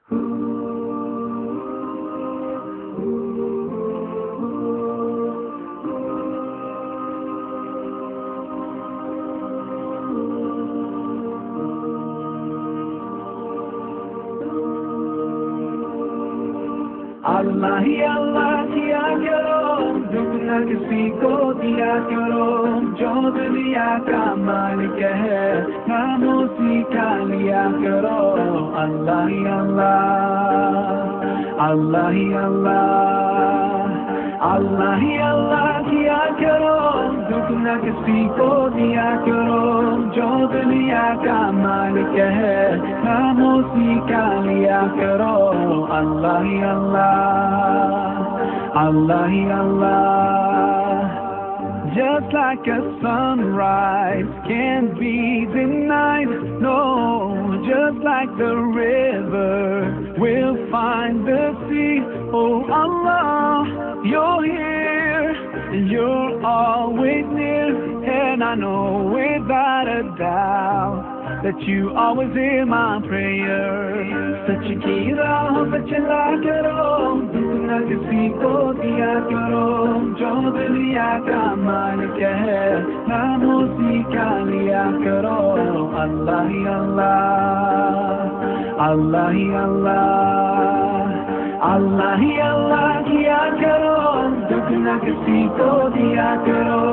अल्लाह ही अल्लाह किया करो, दुख न किसी को दिया करो। जो दुनिया का मालिक है, नाम उसी का लिया करो। अल्लाह ही अल्लाह, अल्लाह ही अल्लाह, अल्लाह ही अल्लाह किया करो, दुख न किसी को दिया करो। जो दुनिया का मालिक है, नाम उसी का लिया करो। अल्लाह ही अल्लाह, अल्लाह ही अल्लाह। Just like a sunrise can't be denied, no. Just like the river will find the sea. Oh Allah, you're here and you're always near, and I know without a doubt that you always hear my prayer. सच की राह पे चला करो, दुख न किसी को दिया करो। जो दुनिया का मालिक है, नाम उसी का लिया करो। अल्लाह ही अल्लाह, अल्लाह ही अल्लाह, अल्लाह ही अल्लाह किया करो, दुख न किसी को दिया करो।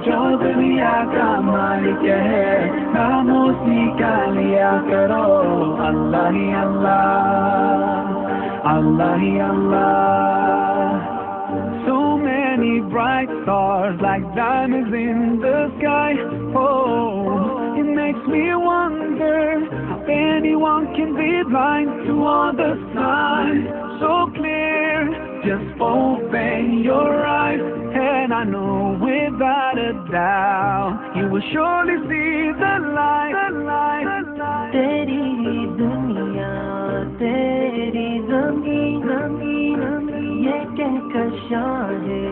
जो दुनिया का मालिक है, नाम उसी का लिया करो। अल्लाह ही अल्लाह, अल्लाह ही अल्लाह। So many bright stars like diamonds in the sky. Oh, it makes me wonder how anyone can be blind to all the signs so clear. Just open your eyes and I know without a doubt you will surely see the light, the light, the light. तेरी दुनिया तेरी ज़मीन ज़मीन ये कहकर शाहे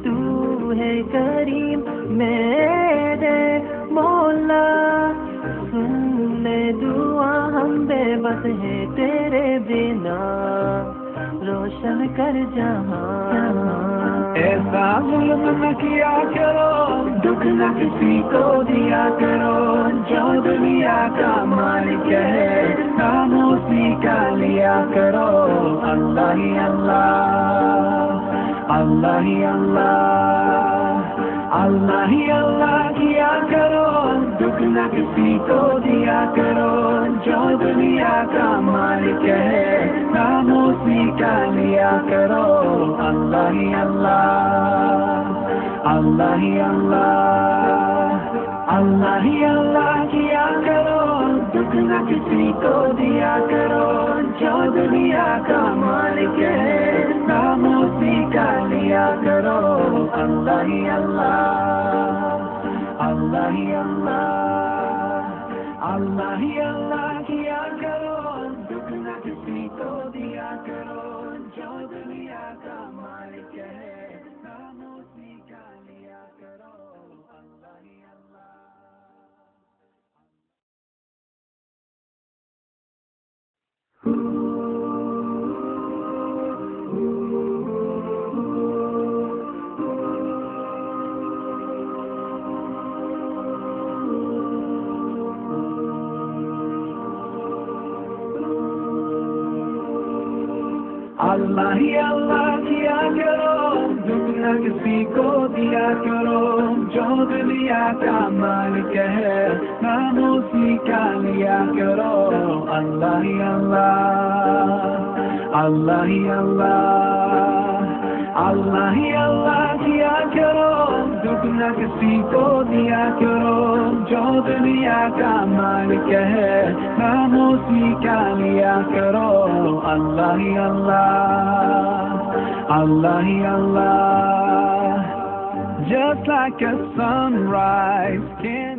तू है करीम मेरे मौला। सुन ले दुआ हम बेबस है तेरे बिना, रोशन कर जहां। ऐसा जुल्म न किया करो, दुख न किसी को दिया करो। जो दुनिया का मालिक है, नाम उसी का लिया करो। अल्लाह ही अल्लाह, अल्लाह ही अल्लाह, अल्लाह ही अल्लाह किया करो, दुख न किसी को दिया करो। जो दुनिया का मालिक है, नाम उसी का लिया करो। अल्लाह ही अल्लाह, अल्लाह ही अल्लाह, अल्लाह ही अल्लाह किया करो, दुख न किसी को दिया करो। जो दुनिया का मालिक है, नाम उसी का लिया करो। अल्लाह ही अल्लाह, अल्लाह ही अल्लाह, अल्लाह ही अल्लाह किया करो, दुख न किसी को दिया करो। जो दुनिया का मालिक है, नाम उसी का लिया करो। अल्लाह ही अल्लाह। अल्लाह ही अल्लाह किया करो, दुख न किसी को दिया करो। जो दुनिया का मालिक है, नाम उसी का लिया करो। अल्लाह ही अल्लाह, अल्लाह ही अल्लाह, अल्लाह ही अल्लाह किया करो, दुख न किसी को दिया करो। जो दुनिया का मालिक है, नाम उसी का लिया करो। अल्लाह ही अल्लाह, अल्लाह ही अल्लाह। Just like a sunrise can